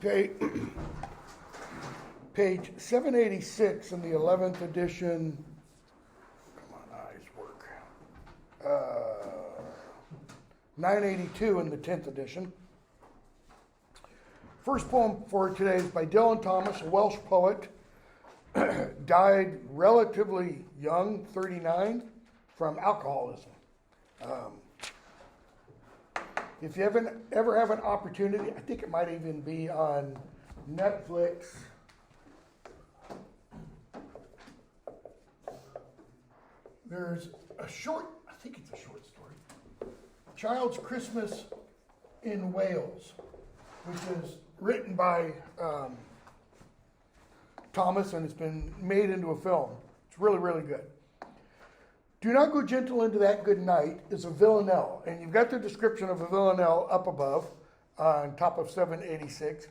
Okay, page 786 in the 11th edition. Come on, eyes work. 982 in the 10th edition. First poem for today is by Dylan Thomas, a Welsh poet. Died relatively young, 39, from alcoholism. If you ever have an opportunity, I think it might even be on Netflix. There's a short, I think it's a short story, Child's Christmas in Wales, which is written by Thomas, and it's been made into a film. It's really, really good. Do not go gentle into that good night is a villanelle, and you've got the description of a villanelle up above on top of 786.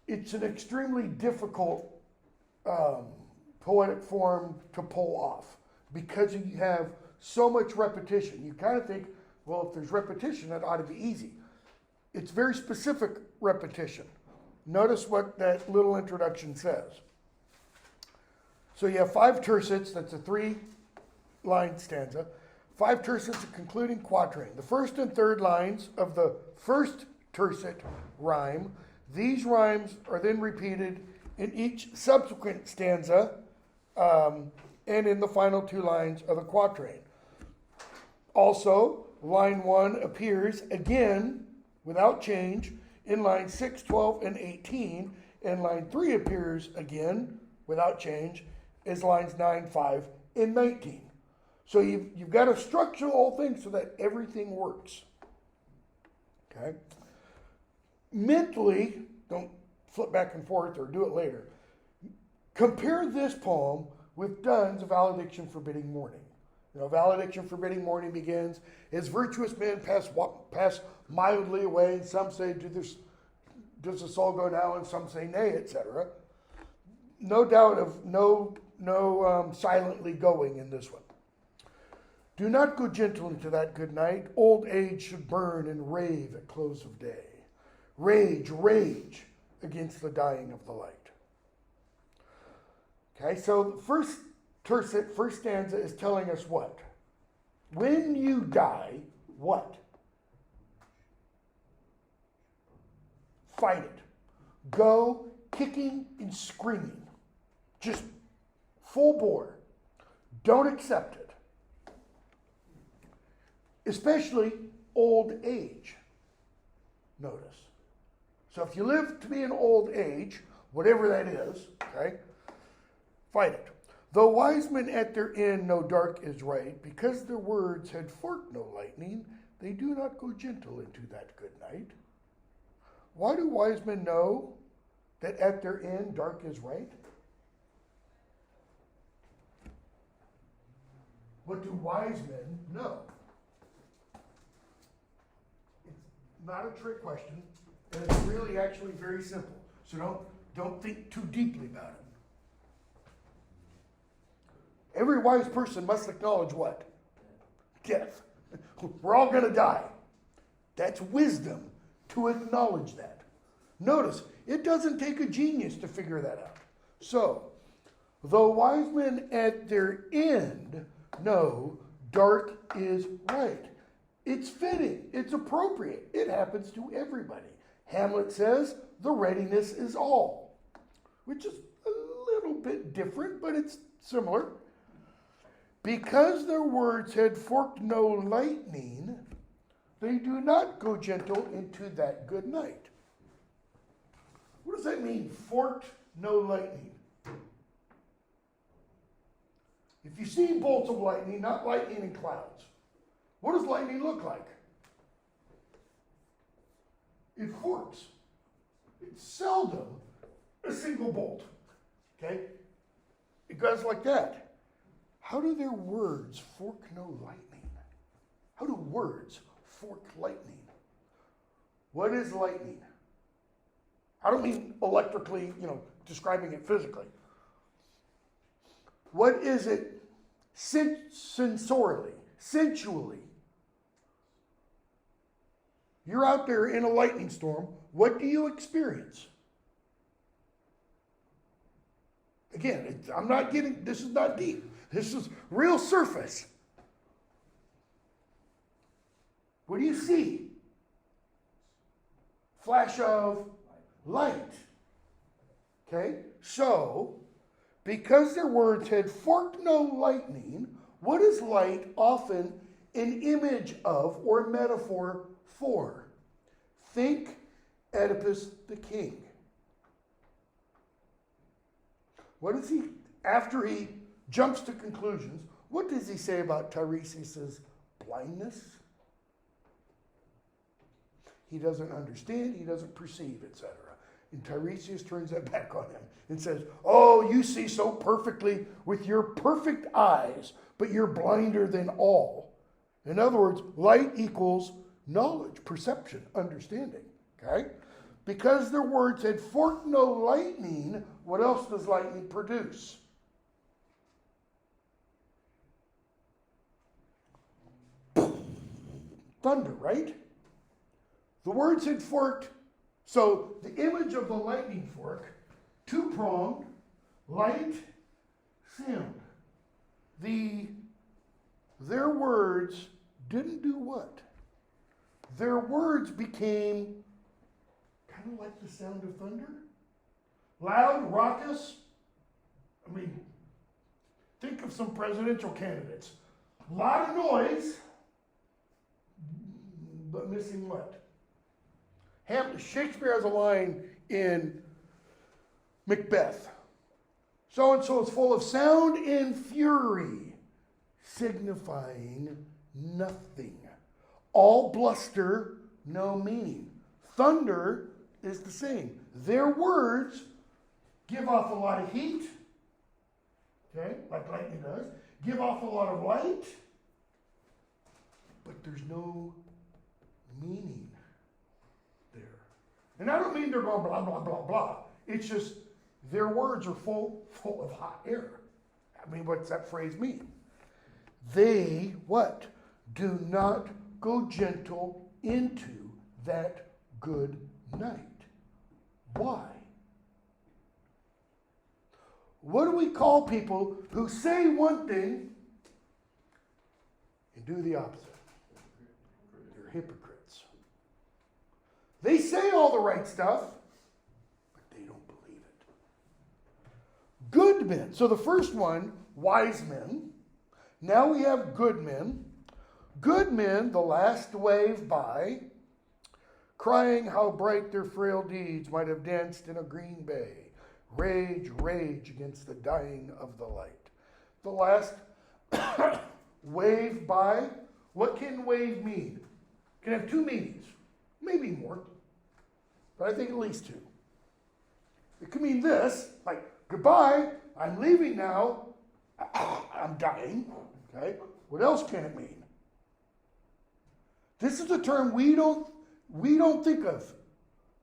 It's an extremely difficult poetic form to pull off because you have so much repetition. You kind of think, well, if there's repetition, that ought to be easy. It's very specific repetition. Notice what that little introduction says. So you have 5 tercets, that's a 3-line stanza. 5 tercets, a concluding quatrain. The first and third lines of the first tercet rhyme. These rhymes are then repeated in each subsequent stanza and in the final 2 lines of the quatrain. Also, line 1 appears again without change in lines 6, 12, and 18, and line 3 appears again without change as lines 9, 5, and 19. So you've got to structure the whole thing so that everything works. Okay? Mentally, don't flip back and forth or do it later. Compare this poem with Donne's Valediction Forbidding Mourning. You know, Valediction Forbidding Mourning begins, as virtuous men pass mildly away, and some say, does the soul go now, and some say nay, etc. No doubt of no silently going in this one. Do not go gentle into that good night. Old age should burn and rave at close of day. Rage, rage against the dying of the light. Okay, so the first tercet, first stanza is telling us what? When you die, what? Fight it. Go kicking and screaming. Just full bore. Don't accept it. Especially old age. Notice. So if you live to be an old age, whatever that is, okay, fight it. Though wise men at their end know dark is right, because their words had forked no lightning, they do not go gentle into that good night. Why do wise men know that at their end dark is right? What do wise men know? It's not a trick question, and it's really actually very simple. So don't think too deeply about it. Every wise person must acknowledge what? Death. We're all going to die. That's wisdom to acknowledge that. Notice, it doesn't take a genius to figure that out. So, though wise men at their end know dark is right. It's fitting. It's appropriate. It happens to everybody. Hamlet says, the readiness is all. Which is a little bit different, but it's similar. Because their words had forked no lightning, they do not go gentle into that good night. What does that mean, forked no lightning? If you see bolts of lightning, not lightning in clouds, what does lightning look like? It forks. It's seldom a single bolt. Okay? It goes like that. How do their words fork no lightning? How do words fork lightning? What is lightning? I don't mean electrically, describing it physically. What is it sensually, sensually? You're out there in a lightning storm. What do you experience? Again, this is not deep. This is real surface. What do you see? Flash of light. Okay? So, because their words had forked no lightning, what is light often an image of or metaphor for? Think Oedipus the king. What does he, after he jumps to conclusions, what does he say about Tiresias' blindness? He doesn't understand, he doesn't perceive, etc. And Tiresias turns that back on him and says, oh, you see so perfectly with your perfect eyes, but you're blinder than all. In other words, light equals knowledge, perception, understanding. Okay? Because their words had forked no lightning, what else does lightning produce? Thunder, right? The words had forked, so the image of the lightning fork, two-pronged, light, sound. Their words didn't do what? Their words became kind of like the sound of thunder. Loud, raucous. I mean, think of some presidential candidates. A lot of noise, but missing what? Shakespeare has a line in Macbeth. So-and-so is full of sound and fury, signifying nothing. All bluster, no meaning. Thunder is the same. Their words give off a lot of heat, okay, like lightning does, give off a lot of light, but there's no meaning there. And I don't mean they're going blah, blah, blah, blah. It's just their words are full of hot air. I mean, what's that phrase mean? They, what? Do not go gentle into that good night. Why? What do we call people who say one thing and do the opposite? They're hypocrites. They say all the right stuff, but they don't believe it. Good men. So the first one, wise men. Now we have good men. Good men, the last wave by, crying how bright their frail deeds might have danced in a green bay. Rage, rage against the dying of the light. The last wave by, what can wave mean? It can have two meanings, maybe more, but I think at least two. It can mean this, like, goodbye, I'm leaving now, I'm dying, okay? What else can it mean? This is a term we don't think of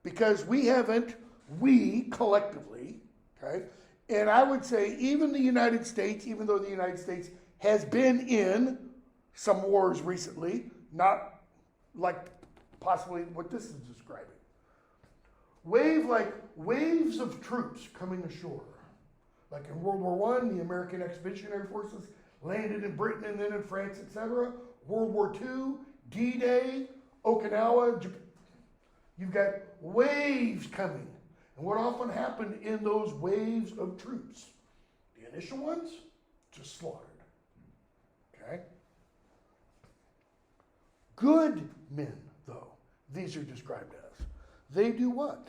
because we collectively, okay? And I would say even the United States, even though the United States has been in some wars recently, not like possibly what this is describing. Like waves of troops coming ashore. Like in World War I, the American Expeditionary Forces landed in Britain and then in France, etc. World War II, D-Day, Okinawa, Japan. You've got waves coming. And what often happened in those waves of troops? The initial ones, just slaughtered. Okay? Good men, though, these are described as. They do what?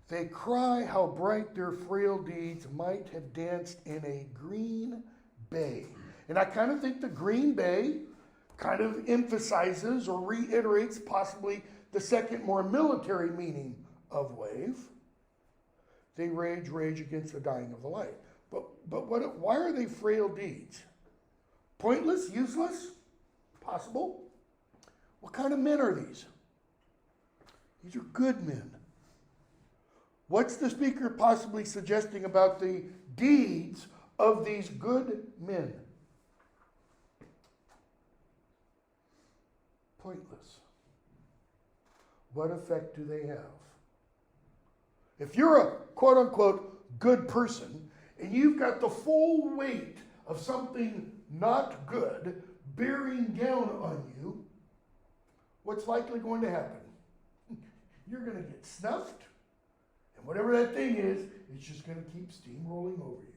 They cry how bright their frail deeds might have danced in a green bay. And I kind of think the green bay kind of emphasizes or reiterates possibly the second more military meaning of wave. They rage against the dying of the light. But why are they frail deeds? Pointless, useless, possible. What kind of men are these? These are good men. What's the speaker possibly suggesting about the deeds of these good men? Pointless. what effect do they have? If you're a quote unquote good person and you've got the full weight of something not good bearing down on you, what's likely going to happen? You're going to get snuffed, and whatever that thing is, it's just going to keep steamrolling over you.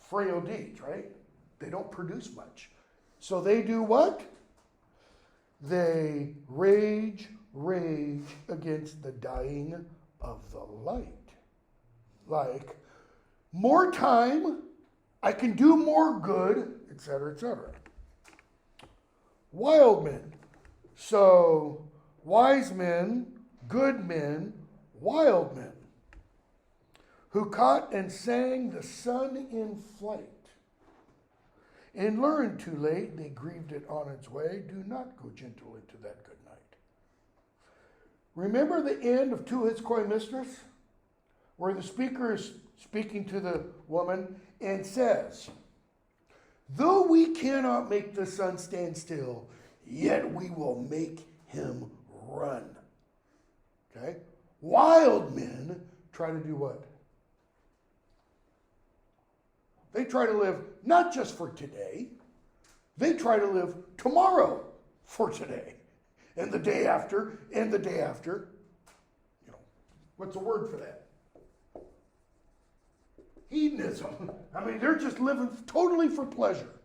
Frail deeds, right? They don't produce much. So they do what? They rage against the dying of the light. Like, more time, I can do more good, etc., etc. Wild men. So, wise men, good men, wild men, who caught and sang the sun in flight, and learned too late, they grieved it on its way. Do not go gentle into that good night. Remember the end of To His Coy Mistress, where the speaker is speaking to the woman and says, though we cannot make the sun stand still, yet we will make him run. Okay? Wild men try to do what? They try to live not just for today, they try to live tomorrow for today, and the day after, and the day after. You know, what's the word for that? Hedonism. I mean, they're just living totally for pleasure,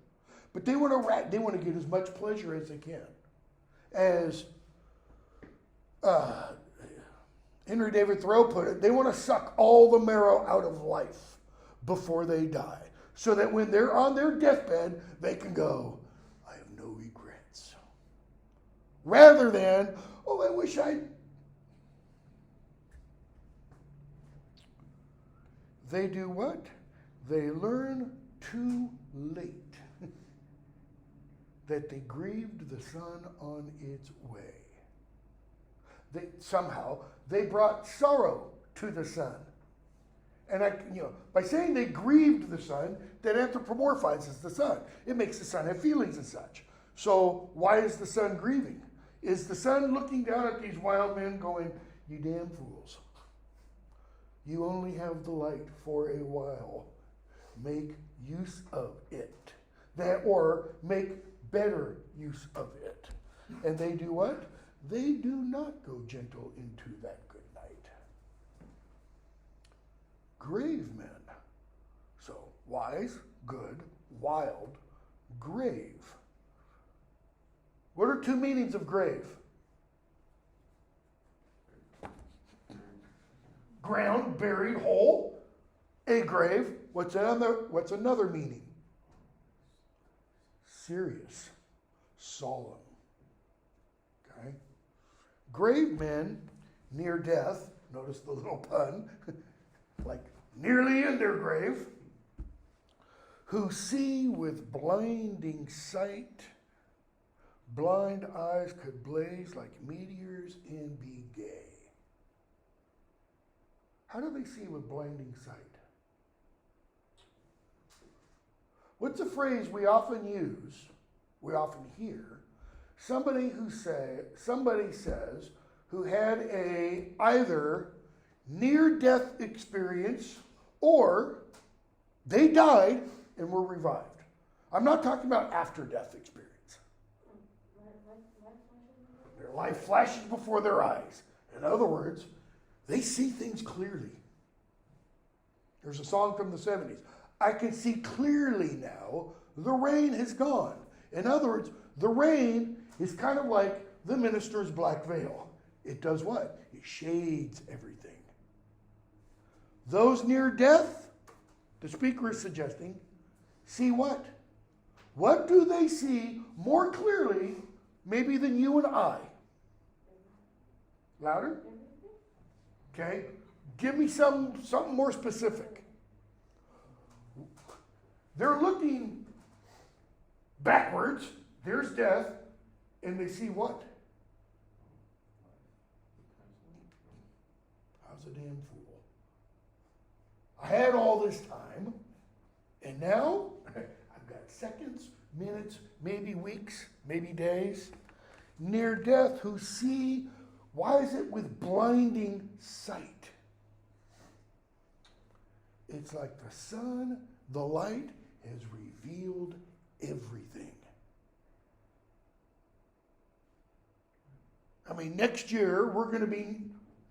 but they want to get as much pleasure as they can. As Henry David Thoreau put it, they want to suck all the marrow out of life before they die, so that when they're on their deathbed, they can go, I have no regrets. Rather than, oh, I wish I'd. They do what? They learn too late that they grieved the sun on its way. They brought sorrow to the sun. And by saying they grieved the sun, that anthropomorphizes the sun. It makes the sun have feelings and such. So why is the sun grieving? Is the sun looking down at these wild men going, you damn fools. You only have the light for a while. Make use of it. Or make better use of it. And they do what? They do not go gentle into that good night. Grave men. So, wise, good, wild, grave. What are two meanings of grave? Ground, buried, hole. A grave. What's another meaning? Serious, solemn. Okay? Grave men, near death. Notice the little pun. Like nearly in their grave. Who see with blinding sight. Blind eyes could blaze like meteors and be gay. How do they see with blinding sight? What's a phrase we often use, we often hear? Somebody says who had a either near-death experience or they died and were revived. I'm not talking about after-death experience. Their life flashes before their eyes. In other words, they see things clearly. There's a song from the 70s. I can see clearly now, the rain has gone. In other words, the rain is kind of like the minister's black veil. It does what? It shades everything. Those near death, the speaker is suggesting, see what? What do they see more clearly, maybe than you and I? Louder? Okay. Give me something more specific. They're looking backwards. There's death. And they see what? I was a damn fool. I had all this time. And now I've got seconds, minutes, maybe weeks, maybe days. near death who see, why is it with blinding sight? It's like the sun, the light has revealed everything. I mean, next year we're going to be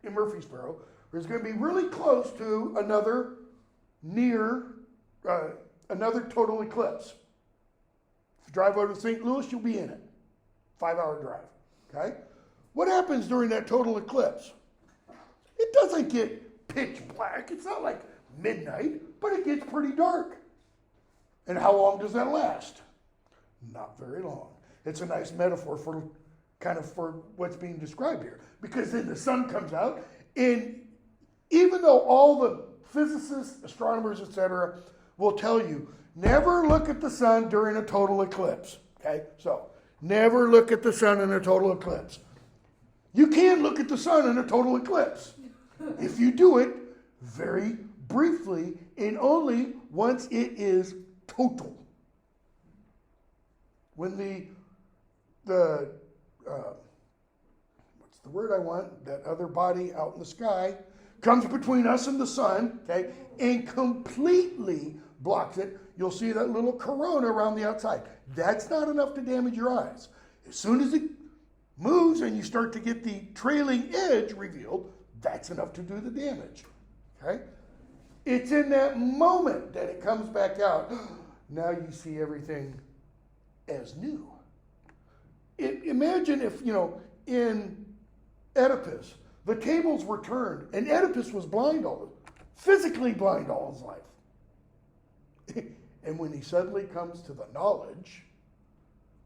in Murfreesboro. It's going to be really close to another total eclipse. If you drive over to St. Louis, you'll be in it. 5-hour drive. Okay? What happens during that total eclipse? It doesn't get pitch black. It's not like midnight, but it gets pretty dark. And how long does that last? Not very long. It's a nice metaphor for what's being described here. Because then the sun comes out, and even though all the physicists, astronomers, etc., will tell you, never look at the sun during a total eclipse. Okay? So, never look at the sun in a total eclipse. You can look at the sun in a total eclipse. If you do it very briefly and only once it is total. When what's the word I want? That other body out in the sky comes between us and the sun, okay, and completely blocks it, you'll see that little corona around the outside. That's not enough to damage your eyes. As soon as it moves and you start to get the trailing edge revealed, that's enough to do the damage. Okay? It's in that moment that it comes back out. Now you see everything as new. Imagine if, in Oedipus, the tables were turned and Oedipus was physically blind all his life. And when he suddenly comes to the knowledge,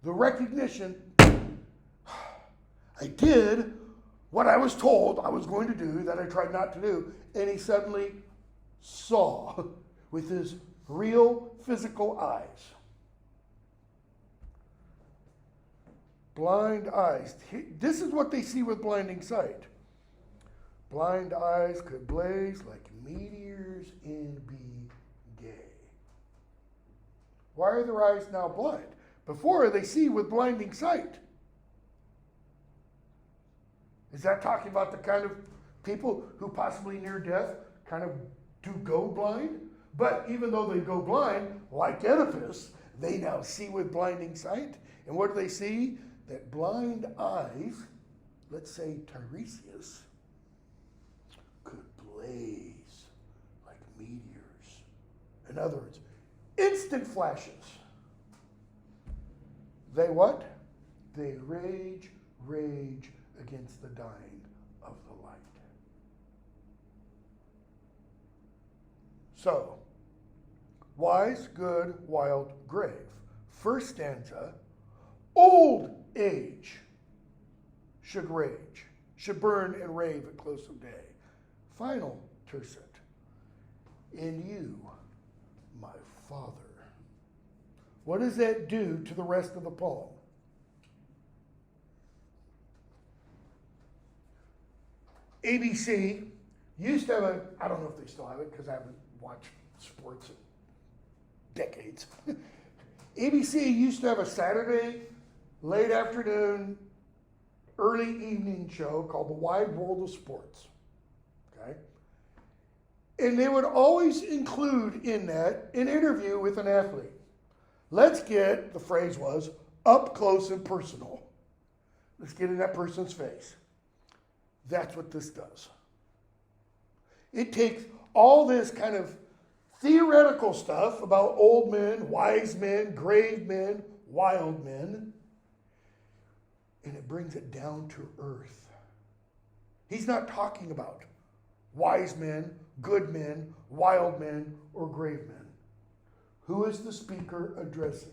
the recognition, I did what I was told I was going to do that I tried not to do, and he suddenly saw with his real physical eyes. Blind eyes. This is what they see with blinding sight. Blind eyes could blaze like meteors and be gay. Why are their eyes now blind? Before, they see with blinding sight. Is that talking about the kind of people who possibly near death kind of do go blind? But even though they go blind, like Oedipus, they now see with blinding sight. And what do they see? That blind eyes, let's say Tiresias, could blaze like meteors. In other words, instant flashes. They what? They rage against the dying of the light. So, wise, good, wild, grave. First stanza, old age should rage, should burn and rave at close of day. Final tercet, in you, my Father. What does that do to the rest of the poem? ABC used to have I don't know if they still have it because I haven't watched sports in decades. ABC used to have a Saturday late afternoon, early evening show called The Wide World of Sports. Okay? And they would always include in that an interview with an athlete. Let's get, the phrase was, up close and personal. Let's get in that person's face. That's what this does. It takes all this kind of theoretical stuff about old men, wise men, grave men, wild men, and it brings it down to earth. He's not talking about wise men, good men, wild men, or grave men. Who is the speaker addressing?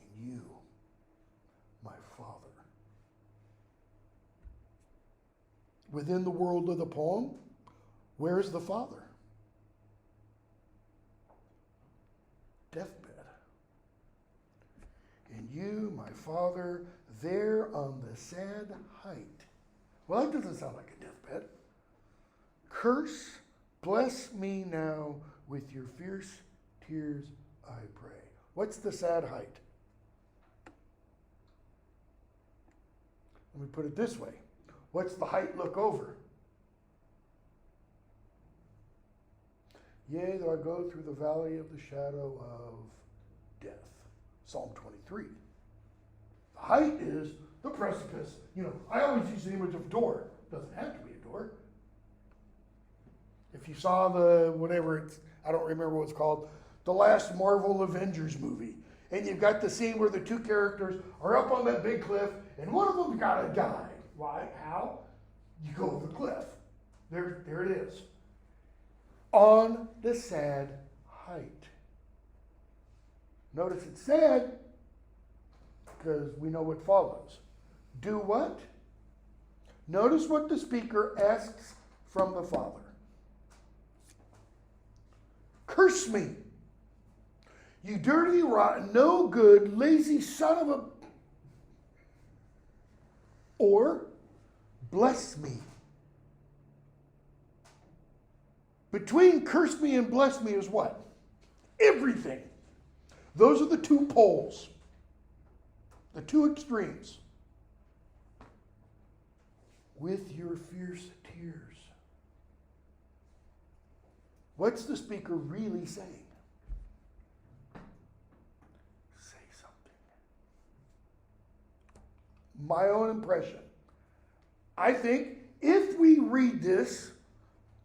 In you, my Father. Within the world of the poem, where is the Father? Deathbed. And you, my Father, there on the sad height. Well, that doesn't sound like a deathbed. Curse, bless me now with your fierce tears, I pray. What's the sad height? Let me put it this way. What's the height look over? Yea, though I go through the valley of the shadow of death. Psalm 23. The height is the precipice. I always use the image of a door. It doesn't have to be a door. If you saw I don't remember what it's called, the last Marvel Avengers movie, and you've got the scene where the two characters are up on that big cliff, and one of them's got to die. Why? How? You go over the cliff. There it is. On the sad height. Notice it's sad because we know what follows. Do what? Notice what the speaker asks from the Father. Curse me, you dirty, rotten, no good, lazy son of a... Or, bless me. Between curse me and bless me is what? Everything. Those are the two poles. The two extremes. With your fierce tears. What's the speaker really saying? Say something. My own impression. I think if we read this,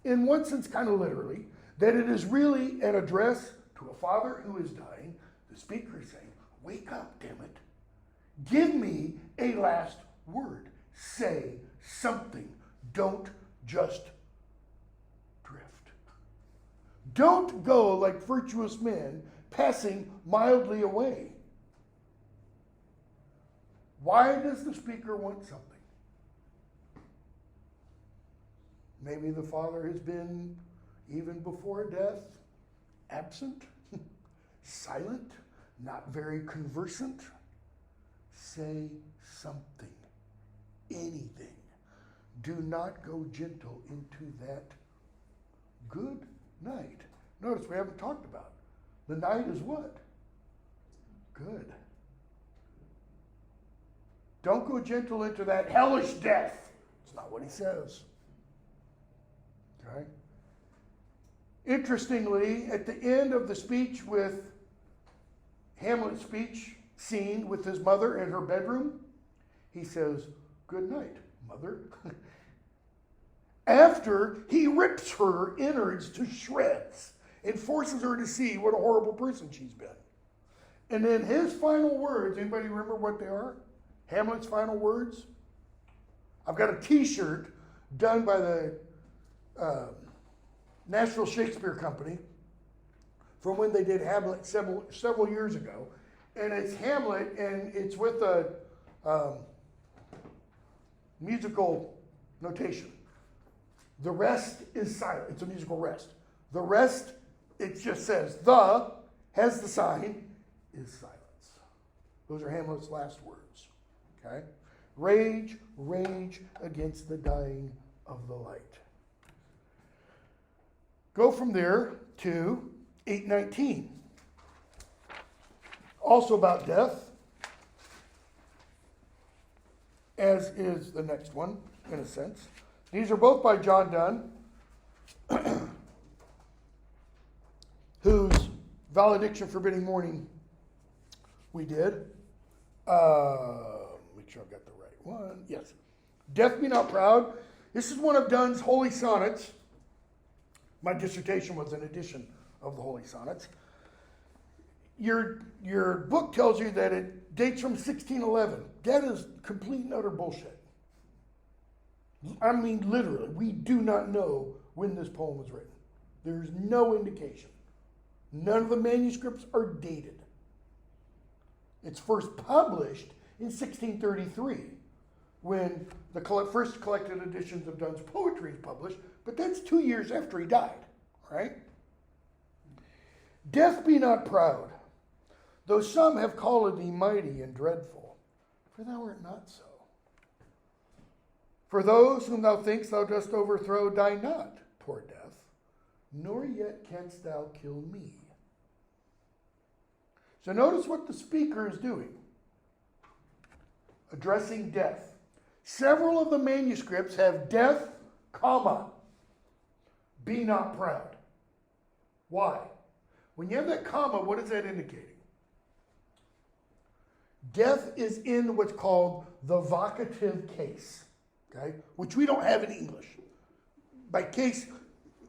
in one sense kind of literally, that it is really an address to a father who is dying. The speaker is saying, wake up, damn it. Give me a last word. Say something. Don't just drift. Don't go like virtuous men, passing mildly away. Why does the speaker want something? Maybe the father has been, even before death, absent, silent, not very conversant. Say something, anything. Do not go gentle into that good night. Notice we haven't talked about. The night is what? Good. Don't go gentle into that hellish death. It's not what he says. Okay? Interestingly, at the end of the speech with Hamlet's speech scene with his mother in her bedroom, he says, good night, mother. After he rips her innards to shreds and forces her to see what a horrible person she's been. And then his final words, anybody remember what they are? Hamlet's final words? I've got a t-shirt done by the Nashville Shakespeare Company from when they did Hamlet several years ago. And it's Hamlet, and it's with a musical notation. The rest is silent. It's a musical rest. The rest, it just says, the, has the sign, is silence. Those are Hamlet's last words. Okay? Rage, rage against the dying of the light. Go from there to 8:19. Also about death, as is the next one, in a sense. These are both by John Donne, whose valediction forbidding mourning we did. Make sure I've got the right one. Yes. Death Be Not Proud. This is one of Donne's holy sonnets. My dissertation was an edition of the holy sonnets. Your book tells you that it dates from 1611. That is complete and utter bullshit. I mean, literally, we do not know when this poem was written. There's no indication. None of the manuscripts are dated. It's first published in 1633, when the first collected editions of Donne's poetry is published, but that's 2 years after he died, right? Death be not proud, though some have called thee mighty and dreadful, for thou art not so. For those whom thou thinkst thou dost overthrow die not, poor death, nor yet canst thou kill me. So notice what the speaker is doing. Addressing death. Several of the manuscripts have death, comma, be not proud. Why? When you have that comma, what is that indicating? Death is in what's called the vocative case, okay, which we don't have in English. By case,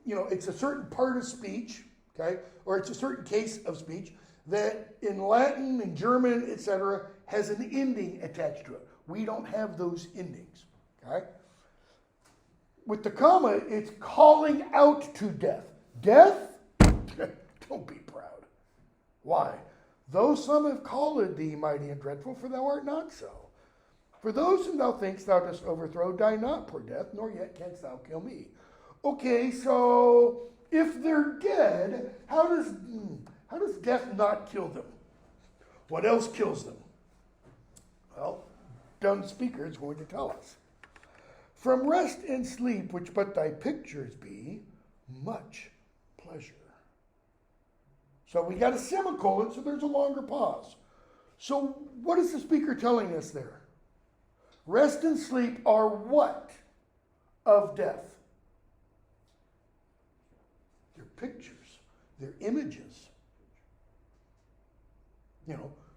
it's a certain part of speech, okay, or it's a certain case of speech that in Latin and German, etc., has an ending attached to it. We don't have those endings, okay? With the comma, it's calling out to death. Death, don't be proud. Why? Though some have called thee mighty and dreadful, for thou art not so. For those whom thou thinkst thou dost overthrow, die not, poor death, nor yet canst thou kill me. Okay, so if they're dead, how does death not kill them? What else kills them? Well, Donne speaker is going to tell us. From rest and sleep, which but thy pictures be, much pleasure. So we got a semicolon, so there's a longer pause. So what is the speaker telling us there? Rest and sleep are what of death? They're pictures, they're images.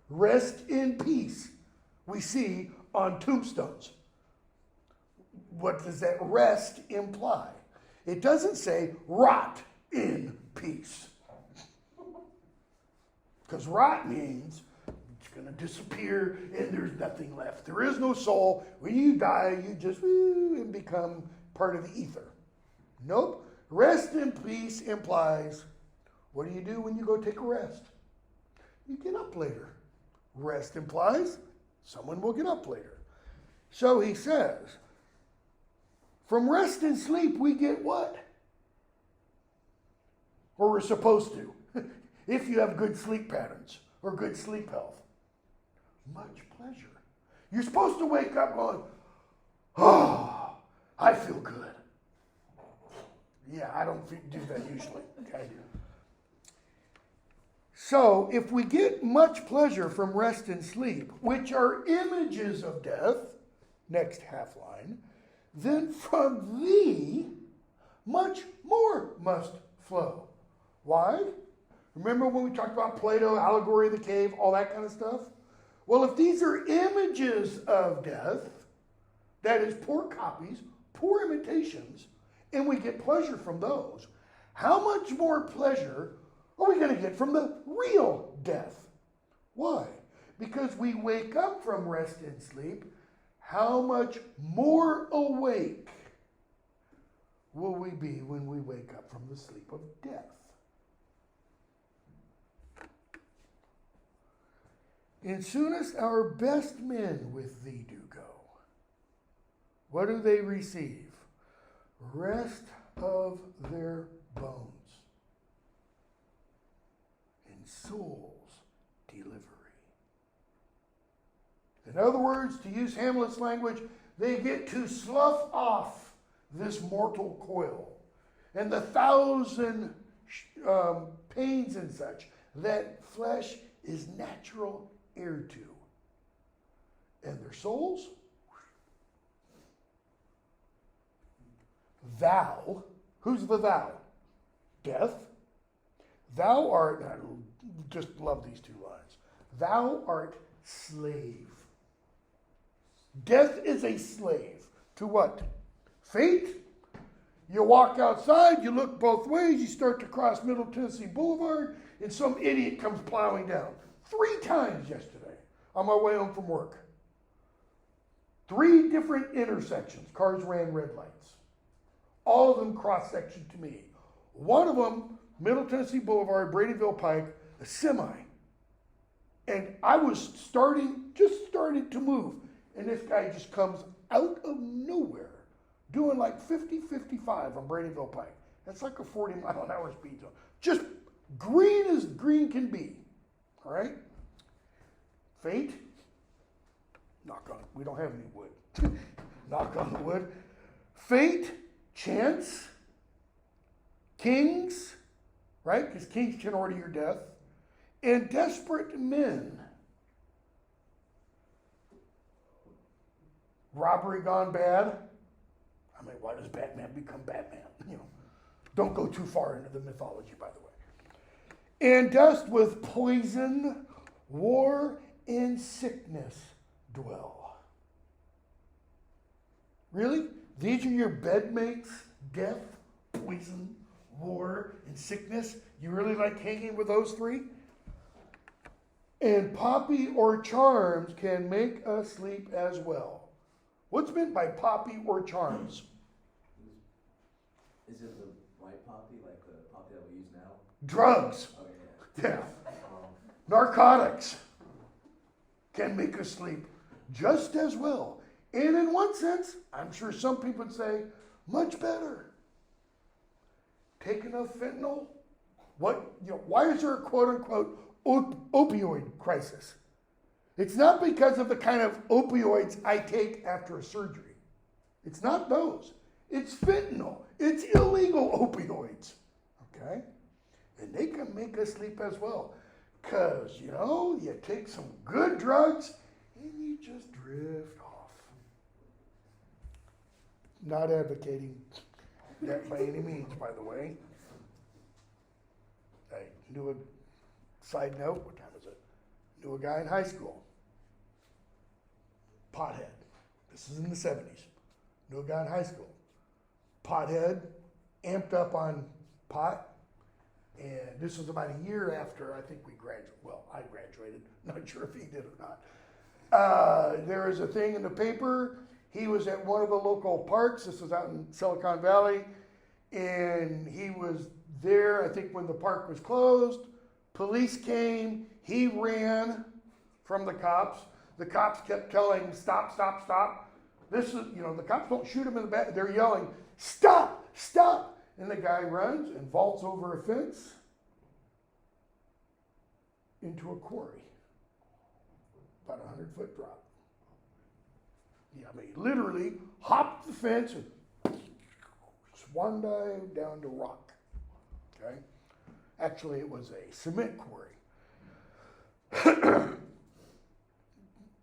Rest in peace we see on tombstones. What does that rest imply? It doesn't say rot in peace. Because rot means it's going to disappear and there's nothing left. There is no soul. When you die, you just and become part of the ether. Nope. Rest in peace implies, what do you do when you go take a rest? You get up later. Rest implies someone will get up later. So he says, from rest and sleep we get what? Or we're supposed to. If you have good sleep patterns or good sleep health. Much pleasure. You're supposed to wake up going, oh, I feel good. Yeah, I don't do that usually. Okay. So if we get much pleasure from rest and sleep, which are images of death, next half line, then from thee much more must flow. Why? Remember when we talked about Plato, allegory of the cave, all that kind of stuff? Well, if these are images of death, that is poor copies, poor imitations, and we get pleasure from those, how much more pleasure are we going to get from the real death? Why? Because we wake up from rest and sleep, how much more awake will we be when we wake up from the sleep of death? And soonest our best men with thee do go. What do they receive? Rest of their bones and soul's delivery. In other words, to use Hamlet's language, they get to slough off this mortal coil and the 1,000 pains and such that flesh is natural heir to. And their souls, thou, who's the thou? Death. Thou art, I just love these two lines. Thou art slave. Death is a slave to what? Fate. You walk outside, you look both ways, you start to cross Middle Tennessee Boulevard, and some idiot comes plowing down. 3 times yesterday on my way home from work. 3 different intersections, cars ran red lights. All of them cross-section to me. One of them, Middle Tennessee Boulevard, Bradyville Pike, a semi. And I was just starting to move. And this guy just comes out of nowhere, doing like 50, 55 on Bradyville Pike. That's like a 40-mile-an-hour speed zone. Just green as green can be. All right? Fate. Knock on, we don't have any wood. Knock on the wood. Fate, chance, kings, right? Because kings can order your death. And desperate men. Robbery gone bad. I mean, why does Batman become Batman? Don't go too far into the mythology, by the way. And dust with poison, war, and sickness dwell. Really? These are your bedmates? Death, poison, war, and sickness? You really like hanging with those three? And poppy or charms can make us sleep as well. What's meant by poppy or charms? Is it the white poppy, like the poppy that we use now? Drugs. Oh, yeah. Yeah. Narcotics can make us sleep just as well. And in one sense, I'm sure some people would say, much better. Take enough fentanyl. Why is there a quote-unquote opioid crisis? It's not because of the kind of opioids I take after a surgery. It's not those. It's fentanyl. It's illegal opioids. Okay? And they can make us sleep as well. Because, you take some good drugs and you just drift off. Not advocating that by any means, by the way. I knew a side note, what time is it? Knew a guy in high school. Pothead. This is in the 70s. Knew a guy in high school. Pothead, amped up on pot. And this was about a year after I think we graduated. Well, I graduated. Not sure if he did or not. There is a thing in the paper. He was at one of the local parks. This was out in Silicon Valley. And he was there, I think, when the park was closed. Police came. He ran from the cops. The cops kept telling him, stop, stop, stop. This is, the cops don't shoot him in the back. They're yelling, stop, stop. And the guy runs and vaults over a fence into a quarry. About a 100-foot drop. Yeah, I mean, literally hopped the fence and swan dive down to rock. Okay? Actually, it was a cement quarry.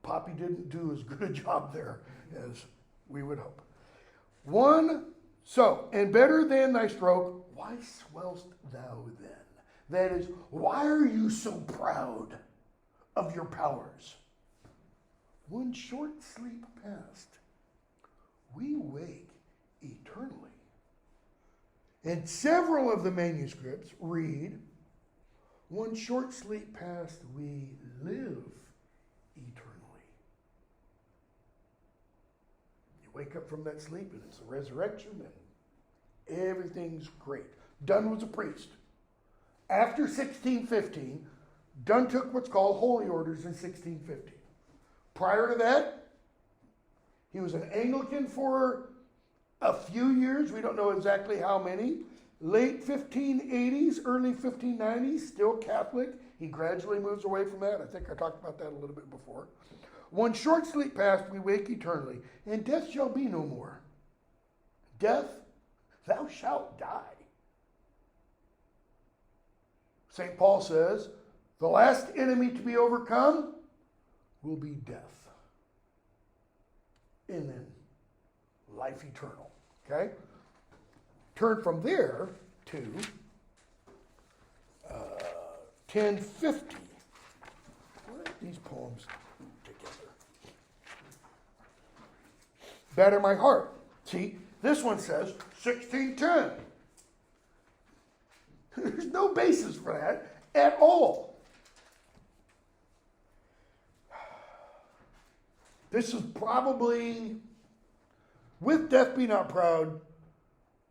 Poppy didn't do as good a job there as we would hope. And better than thy stroke, why swellst thou then? That is, why are you so proud of your powers? One short sleep past, we wake eternally. And several of the manuscripts read, one short sleep past, we live eternally. You wake up from that sleep and it's a resurrection and everything's great. Donne was a priest. After 1615, Donne took what's called holy orders in 1615. Prior to that, he was an Anglican for a few years. We don't know exactly how many. Late 1580s, early 1590s, still Catholic. He gradually moves away from that. I think I talked about that a little bit before. One short sleep past, we wake eternally, and death shall be no more. Death, thou shalt die. St. Paul says, the last enemy to be overcome will be death. And then life eternal. Okay? Turn from there to 1050. Put these poems together. Better my heart. See, this one says 1610. There's no basis for that at all. This is probably, with Death Be Not Proud,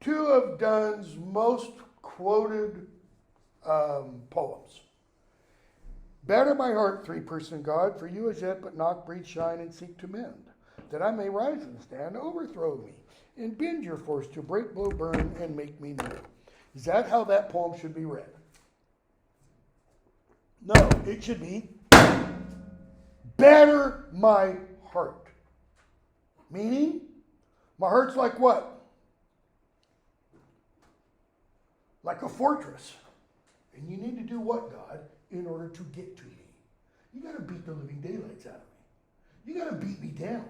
two of Donne's most quoted poems. Batter my heart, three-person God, for you as yet but knock, breathe, shine, and seek to mend, that I may rise and stand, overthrow me, and bend your force to break, blow, burn, and make me new. Is that how that poem should be read? No, it should be, batter my heart. Meaning, my heart's like what? Like a fortress. And you need to do what, God, in order to get to me? You got to beat the living daylights out of me. You got to beat me down.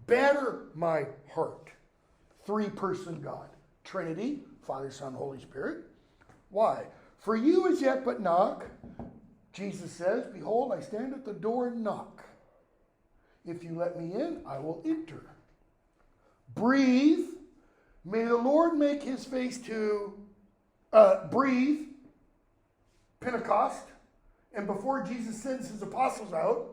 batter my heart. Three-person God. Trinity, Father, Son, Holy Spirit. Why? For you as yet but knock, Jesus says, behold, I stand at the door and knock. If you let me in, I will enter. Breathe. May the Lord make his face to breathe. Pentecost. And before Jesus sends his apostles out,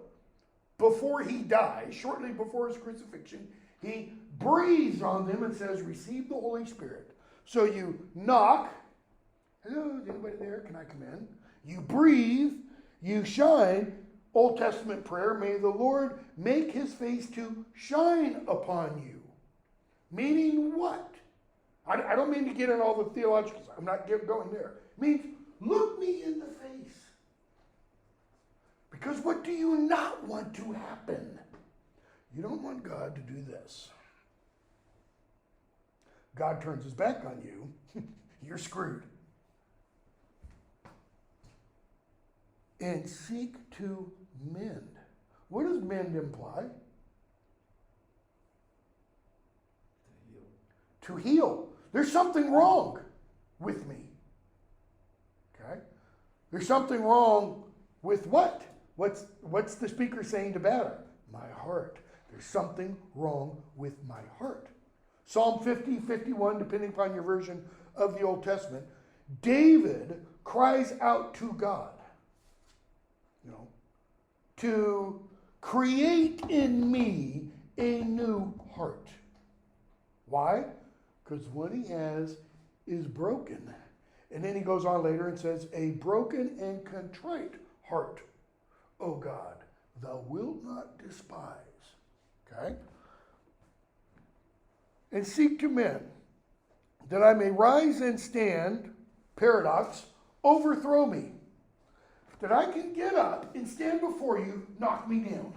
before he dies, shortly before his crucifixion, he breathes on them and says, receive the Holy Spirit. So you knock. Hello, is anybody there? Can I come in? You breathe. You shine. Old Testament prayer, may the Lord make his face to shine upon you. Meaning what? I don't mean to get in all the theological stuff. I'm not going there. It means look me in the face. Because what do you not want to happen? You don't want God to do this. God turns his back on you, you're screwed. And seek to mend. What does mend imply? To heal. There's something wrong with me. Okay? There's something wrong with what? What's the speaker saying to batter? My heart. There's something wrong with my heart. Psalm 50, 51, depending upon your version of the Old Testament, David cries out to God, to create in me a new heart. Why? Because what he has is broken. And then he goes on later and says, a broken and contrite heart, O God, thou wilt not despise. Okay? And seek to mend, that I may rise and stand, paradox, overthrow me. That I can get up and stand before you, knock me down.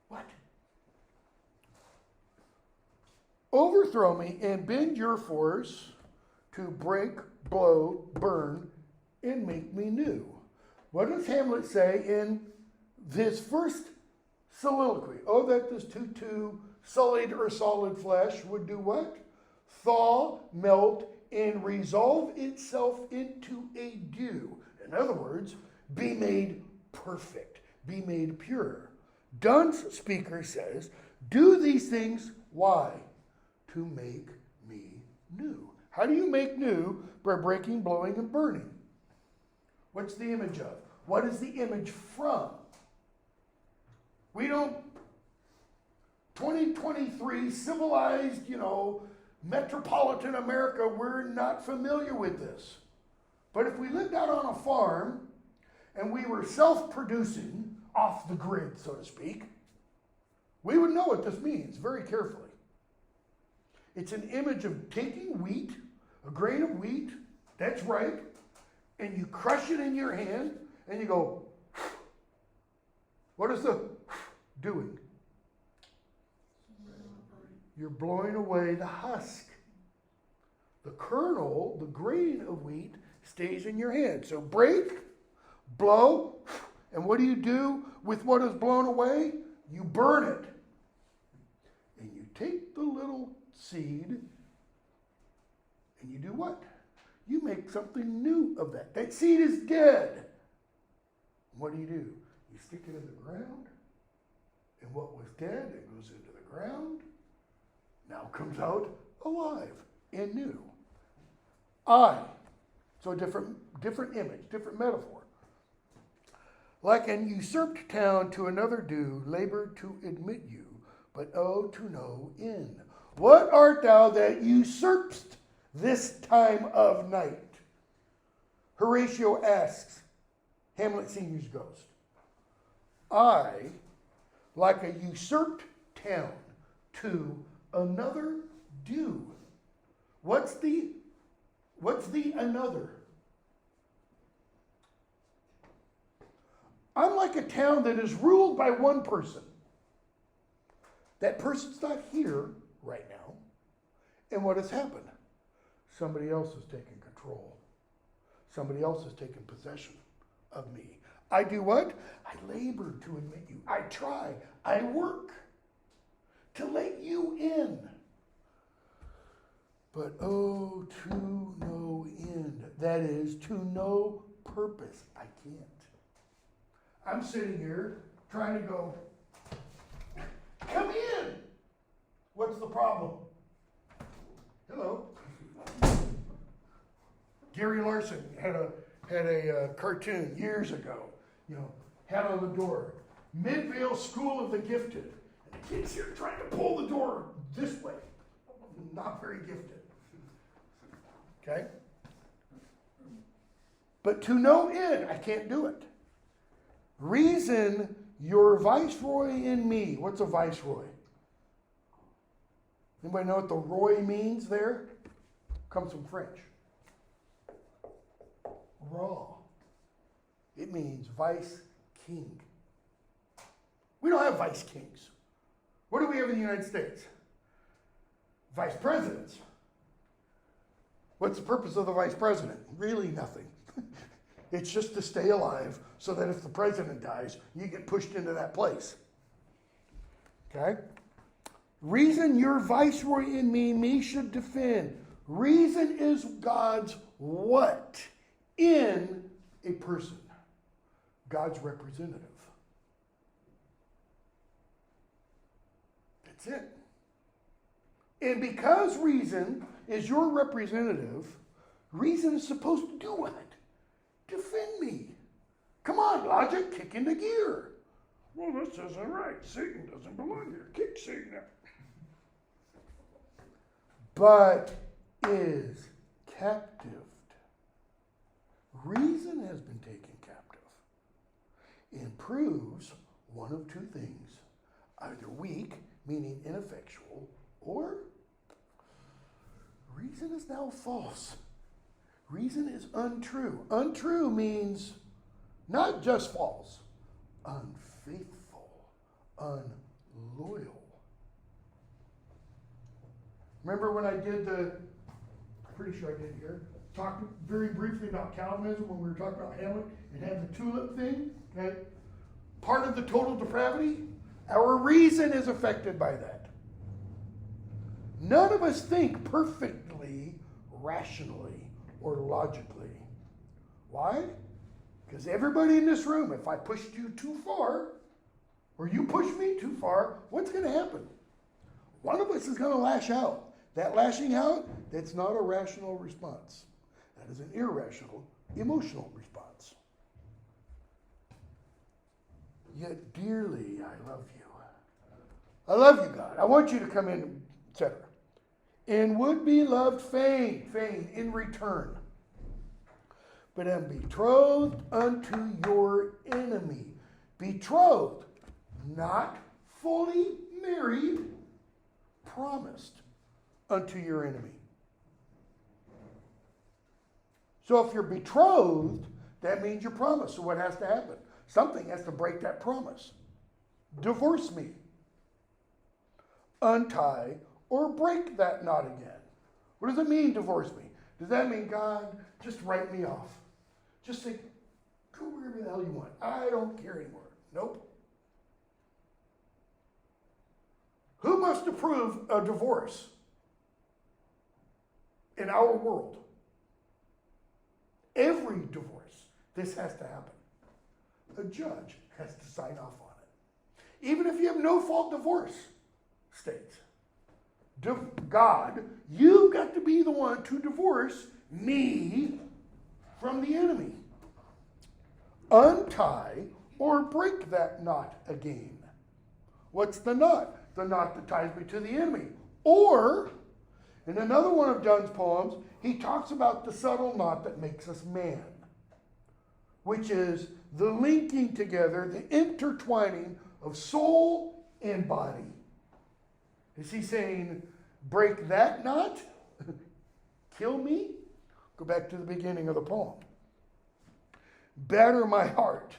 What? Overthrow me and bend your force to break, blow, burn, and make me new. What does Hamlet say in this first soliloquy? Oh, that this too sullied or solid flesh would do what? Thaw, melt, and resolve itself into a dew. In other words, be made perfect, be made pure. Donne's speaker says, do these things, why? To make me new. How do you make new? By breaking, blowing, and burning. What's the image of? What is the image from? We don't, 2023 civilized, metropolitan America, we're not familiar with this. But if we lived out on a farm and we were self-producing off the grid, so to speak, we would know what this means very carefully. It's an image of taking wheat, a grain of wheat that's ripe, and you crush it in your hand and you go, what is the doing? You're blowing away the husk. The kernel, the grain of wheat, stays in your hand. So break, blow, and what do you do with what is blown away? You burn it. And you take the little seed and you do what? You make something new of that. That seed is dead. What do? You stick it in the ground, and what was dead, it goes into the ground, now comes out alive and new. So different image, different metaphor. Like an usurped town to another do, labor to admit you, but oh, to no end. What art thou that usurpst this time of night? Horatio asks Hamlet Sr.'s ghost. I, like a usurped town to another do. What's the another? I'm like a town that is ruled by one person. That person's not here right now. And what has happened? Somebody else has taken control. Somebody else has taken possession of me. I do what? I labor to admit you. I try. I work to let you in. But oh, to no end. That is, to no purpose. I can't. I'm sitting here trying to go, come in. What's the problem? Hello. Gary Larson had a cartoon years ago, had on the door, Midvale School of the Gifted. And the kid's here trying to pull the door this way. Not very gifted. Okay? But to no end, I can't do it. Reason your viceroy in me. What's a viceroy? Anybody know what the roy means there? Comes from French. Raw. It means vice king. We don't have vice kings. What do we have in the United States? Vice presidents. What's the purpose of the vice president? Really nothing. It's just to stay alive so that if the president dies, you get pushed into that place. Okay? Reason your viceroy in me should defend. Reason is God's what? In a person. God's representative. That's it. And because reason is your representative, reason is supposed to do what? Defend me. Come on, logic, kick into gear. Well, this isn't right. Satan doesn't belong here. Kick Satan out. But is captive. Reason has been taken captive and proves one of two things. Either weak, meaning ineffectual, or reason is now false. Reason is untrue. Untrue means not just false, unfaithful, unloyal. Remember when I did pretty sure I did here, talked very briefly about Calvinism when we were talking about Hamlet and had the tulip thing, okay? Part of the total depravity, our reason is affected by that. None of us think perfectly, rationally, or logically. Why? Because everybody in this room, if I pushed you too far, or you push me too far, what's going to happen? One of us is going to lash out. That lashing out, that's not a rational response. That is an irrational, emotional response. Yet dearly I love you. I love you, God. I want you to come in, etc. And would be loved fain in return. But am betrothed unto your enemy. Betrothed, not fully married, promised unto your enemy. So if you're betrothed, that means you're promised. So what has to happen? Something has to break that promise. Divorce me. Untie or break that knot again. What does it mean, divorce me? Does that mean, God, just write me off? Just say, go wherever the hell you want. I don't care anymore. Nope. Who must approve a divorce in our world? Every divorce, this has to happen. A judge has to sign off on it. Even if you have no fault divorce states, God, you've got to be the one to divorce me from the enemy. Untie or break that knot again. What's the knot? The knot that ties me to the enemy. Or, in another one of Donne's poems, he talks about the subtle knot that makes us man, which is the linking together, the intertwining of soul and body. Is he saying, break that knot? Kill me? Go back to the beginning of the poem. Batter my heart.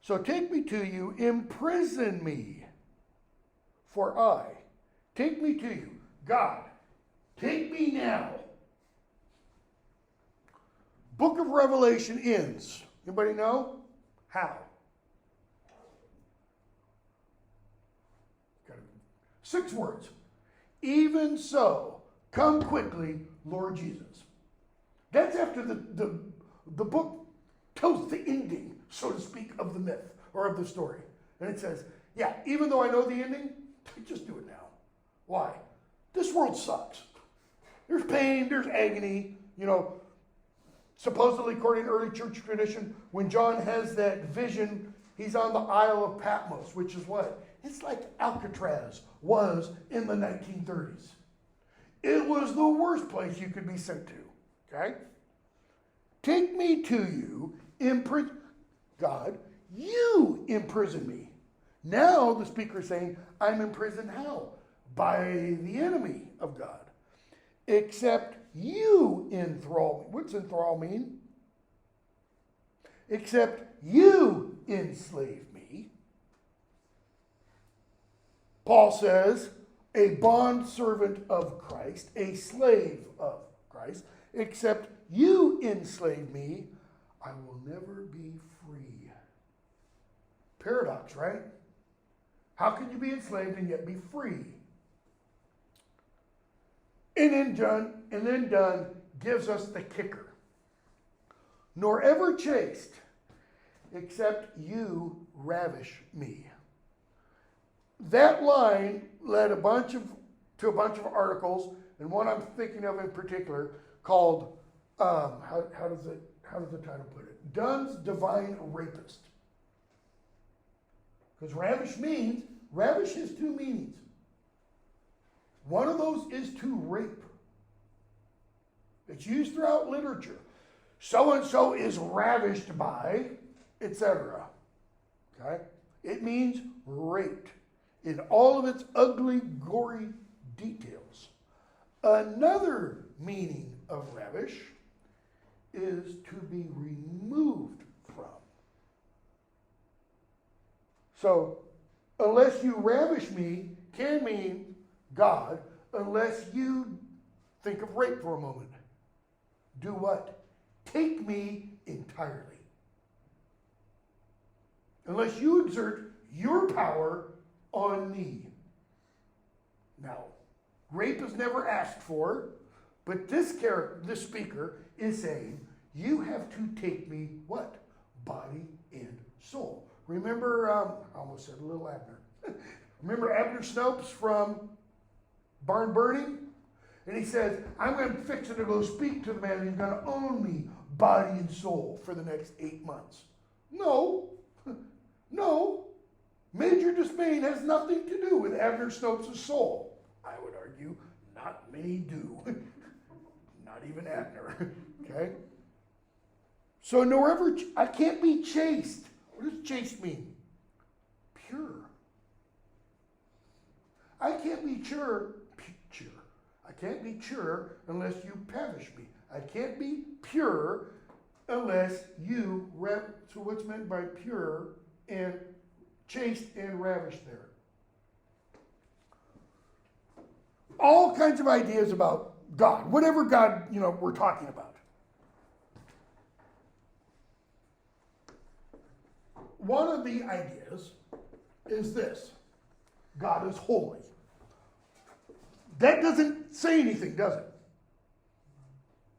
So take me to you, imprison me, for I. Take me to you. God, take me now. Book of Revelation ends. Anybody know? How? 6 words. Even so, come quickly, Lord Jesus. That's after the book tells the ending, so to speak, of the myth or of the story. And it says, yeah, even though I know the ending, just do it now. Why? This world sucks. There's pain, there's agony. You know, supposedly, according to early church tradition, when John has that vision, he's on the Isle of Patmos, which is what? It's like Alcatraz was in the 1930s. It was the worst place you could be sent to. Okay? Take me to you, God, you imprison me. Now the speaker is saying, I'm imprisoned how? By the enemy of God. Except you enthrall me. What's enthrall mean? Except you enslave me. Paul says, a bondservant of Christ, a slave of Christ, except you enslave me, I will never be free. Paradox, right? How can you be enslaved and yet be free? And then Donne gives us the kicker. Nor ever chaste, except you ravish me. That line led to a bunch of articles, and one I'm thinking of in particular called how does the title put it? Donne's Divine Rapist. Because ravish has 2 meanings. One of those is to rape. It's used throughout literature. So-and-so is ravished by, etc. Okay? It means raped in all of its ugly, gory details. Another meaning of ravish is to be removed from. So, unless you ravish me can mean God, unless you think of rape for a moment. Do what? Take me entirely. Unless you exert your power on me. Now, rape is never asked for, but this speaker is saying, you have to take me what? Body and soul. Remember, I almost said Little Abner. Remember Abner Snopes from Barn Burning? And he says, I'm going to fix it to go speak to the man who's going to own me, body and soul, for the next 8 months. No. No. Major Despain has nothing to do with Abner Snopes' soul. I would argue not many do. Not even Abner. Okay? So I can't be chaste. What does chaste mean? Pure. I can't be pure. I can't be pure unless you ravish me. I can't be pure unless you so what's meant by pure and chaste and ravish there? All kinds of ideas about God, whatever God, we're talking about. One of the ideas is this: God is holy. That doesn't say anything, does it?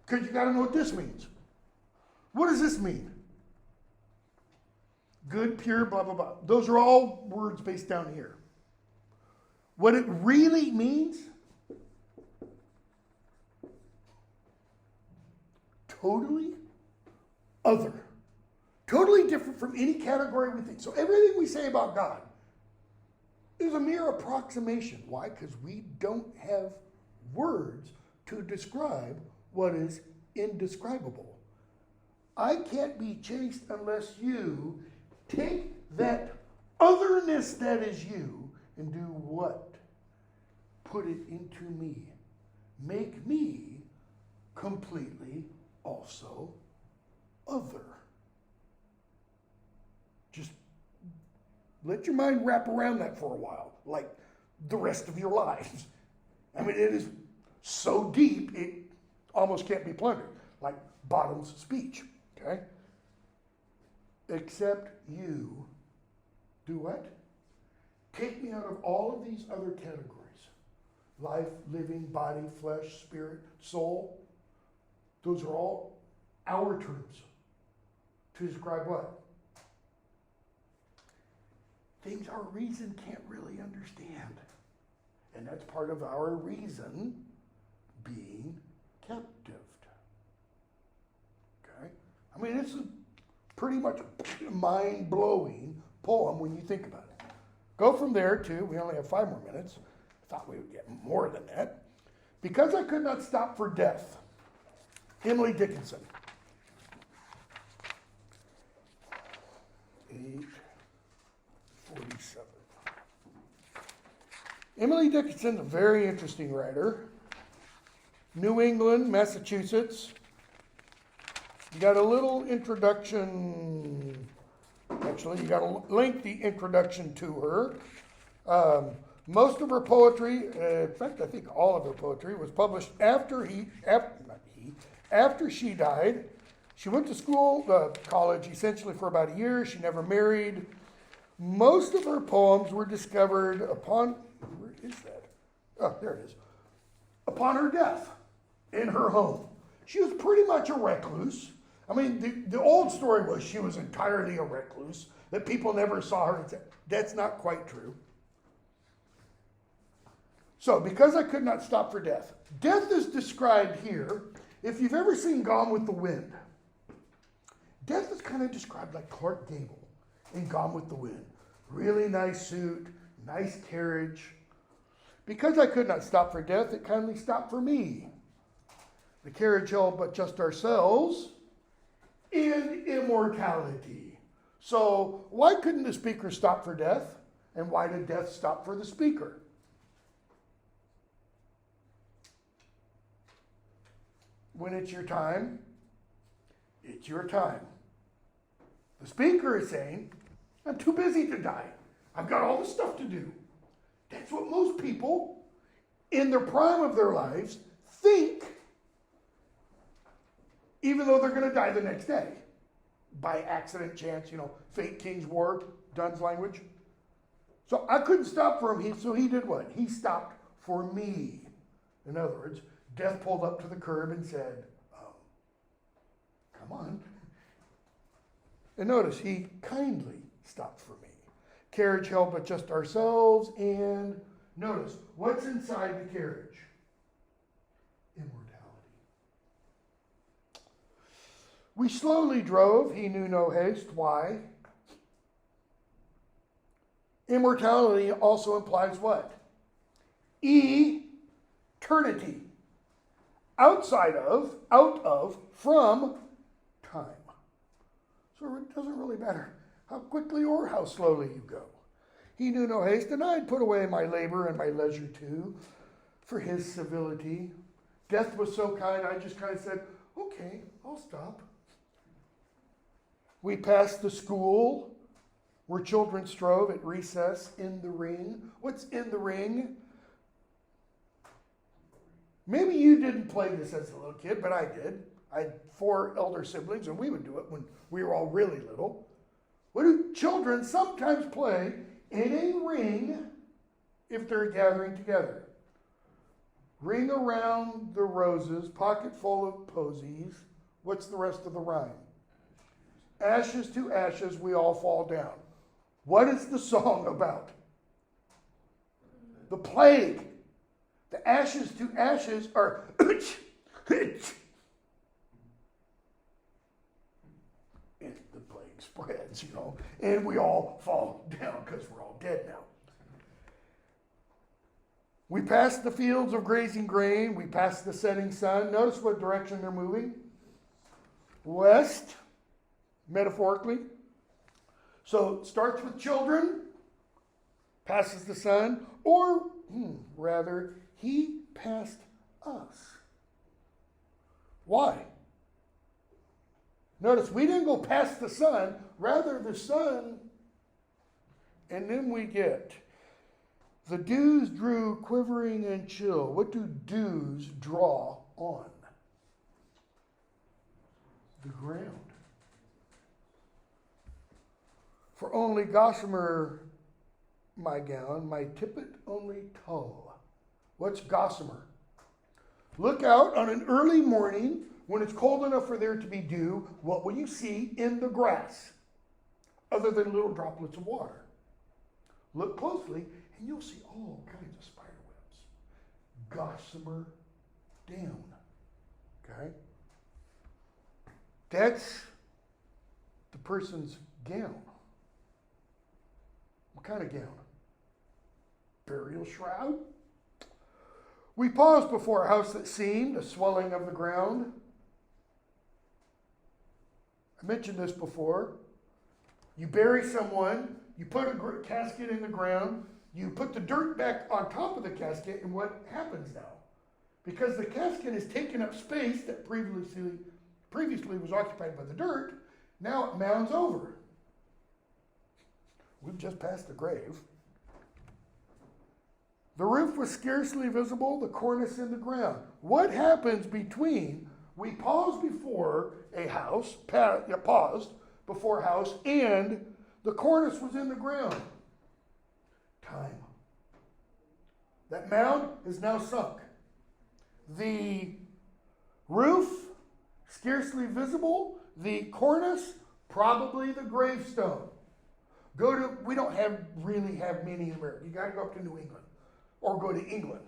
Because you got to know what this means. What does this mean? Good, pure, blah, blah, blah. Those are all words based down here. What it really means? Totally other. Totally different from any category we think. So everything we say about God is a mere approximation. Why? Because we don't have words to describe what is indescribable. I can't be chaste unless you take that otherness that is you and do what? Put it into me. Make me completely also other. Just let your mind wrap around that for a while, like the rest of your lives. I mean, it is so deep, it almost can't be plundered, like Bottom's speech, okay? Except you do what? Take me out of all of these other categories life, living, body, flesh, spirit, soul. Those are all our terms to describe what? Things our reason can't really understand. And that's part of our reason being captive. Okay? I mean, it's a pretty much mind-blowing poem when you think about it. Go from there to, we only have 5 more minutes. I thought we would get more than that. Because I could not stop for death. Emily Dickinson. 8:47. Emily Dickinson, a very interesting writer. New England, Massachusetts. You got a little introduction. Actually, you got a lengthy introduction to her. Most of her poetry, in fact, I think all of her poetry, was published after she died. She went to school, college, essentially for about a year. She never married. Most of her poems were discovered upon, where is that? Oh, there it is. Upon her death in her home. She was pretty much a recluse. I mean, the old story was she was entirely a recluse, that people never saw her. That's not quite true. So, because I could not stop for death. Death is described here. If you've ever seen Gone with the Wind, death is kind of described like Clark Gable in Gone with the Wind. Really nice suit, nice carriage. Because I could not stop for death, it kindly stopped for me. The carriage held but just ourselves in immortality. So, why couldn't the speaker stop for death? And why did death stop for the speaker? When it's your time, it's your time. The speaker is saying, I'm too busy to die. I've got all this stuff to do. That's what most people in the prime of their lives think, even though they're going to die the next day. By accident, chance, fate, king's war, Donne's language. So I couldn't stop for him, so he did what? He stopped for me. In other words, death pulled up to the curb and said, come on. And notice, he kindly stopped for me. Carriage held but just ourselves, and notice, what's inside the carriage? Immortality. We slowly drove, he knew no haste. Why? Immortality also implies what? Eternity. Out of, from time. So it doesn't really matter how quickly or how slowly you go. He knew no haste, and I'd put away my labor and my leisure too, for his civility. Death was so kind, I just kind of said, okay, I'll stop. We passed the school where children strove at recess in the ring. What's in the ring? Maybe you didn't play this as a little kid, but I did. I had 4 elder siblings, and we would do it when we were all really little. What do children sometimes play in a ring if they're gathering together? Ring around the roses, pocket full of posies. What's the rest of the rhyme? Ashes to ashes, we all fall down. What is the song about? The plague. The ashes to ashes are and the plague spreads, and we all fall down because we're all dead now. We passed the fields of grazing grain. We passed the setting sun. Notice what direction they're moving. West, metaphorically. So it starts with children, passes the sun, or rather, he passed us. Why? Notice we didn't go past the sun, rather the sun, and then we get the dews drew quivering and chill. What do dews draw on? The ground. For only gossamer my gown, my tippet only tulle. What's gossamer? Look out on an early morning when it's cold enough for there to be dew. What will you see in the grass other than little droplets of water? Look closely and you'll see all kinds of spider webs. Gossamer down. Okay? That's the person's gown. What kind of gown? Burial shroud? We paused before a house that seemed a swelling of the ground. I mentioned this before. You bury someone, you put a casket in the ground, you put the dirt back on top of the casket, and what happens now? Because the casket has taken up space that previously was occupied by the dirt, now it mounds over. We've just passed the grave. The roof was scarcely visible, the cornice in the ground. What happens between we paused before a house, paused before a house, and the cornice was in the ground? Time. That mound is now sunk. The roof, scarcely visible. The cornice, probably the gravestone. We don't really have many in America. You got to go up to New England or go to England.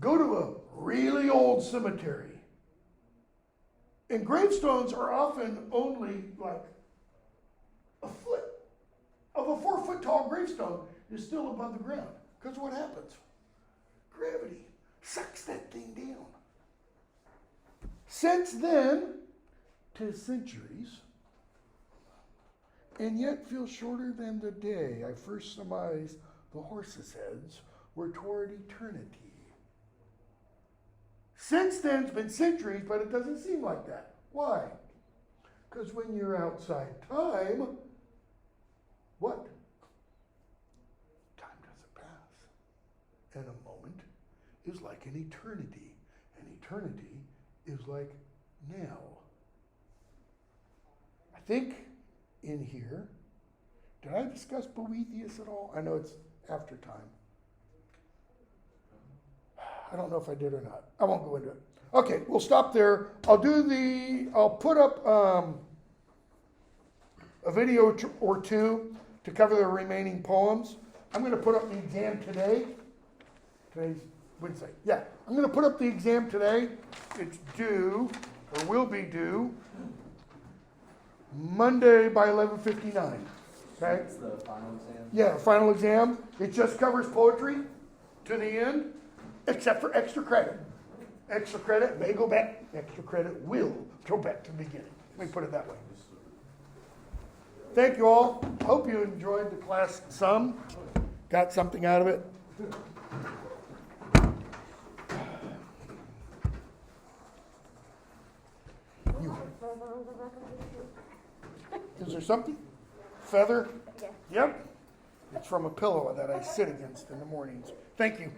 Go to a really old cemetery. And gravestones are often only like a foot of a 4-foot tall gravestone is still above the ground. Because what happens? Gravity sucks that thing down. Since then, 'tis centuries, and yet feels shorter than the day I first surmised the horses' heads were toward eternity. Since then, it's been centuries, but it doesn't seem like that. Why? Because when you're outside time, what? Time doesn't pass. And a moment is like an eternity. And eternity is like now. I think in here, did I discuss Boethius at all? I know it's after time. I don't know if I did or not. I won't go into it. Okay, we'll stop there. I'll put up a video or two to cover the remaining poems. I'm going to put up the exam today. Today's Wednesday. Yeah, I'm going to put up the exam today. It's due, or will be due, Monday by 11:59. Okay? It's the final exam? Yeah, final exam. It just covers poetry to the end, except for extra credit. Extra credit may go back. Extra credit will go back to the beginning. Let me put it that way. Thank you all. Hope you enjoyed the class some. Got something out of it. Is there something? Feather? Yeah. Yep. It's from a pillow that I sit against in the mornings. Thank you.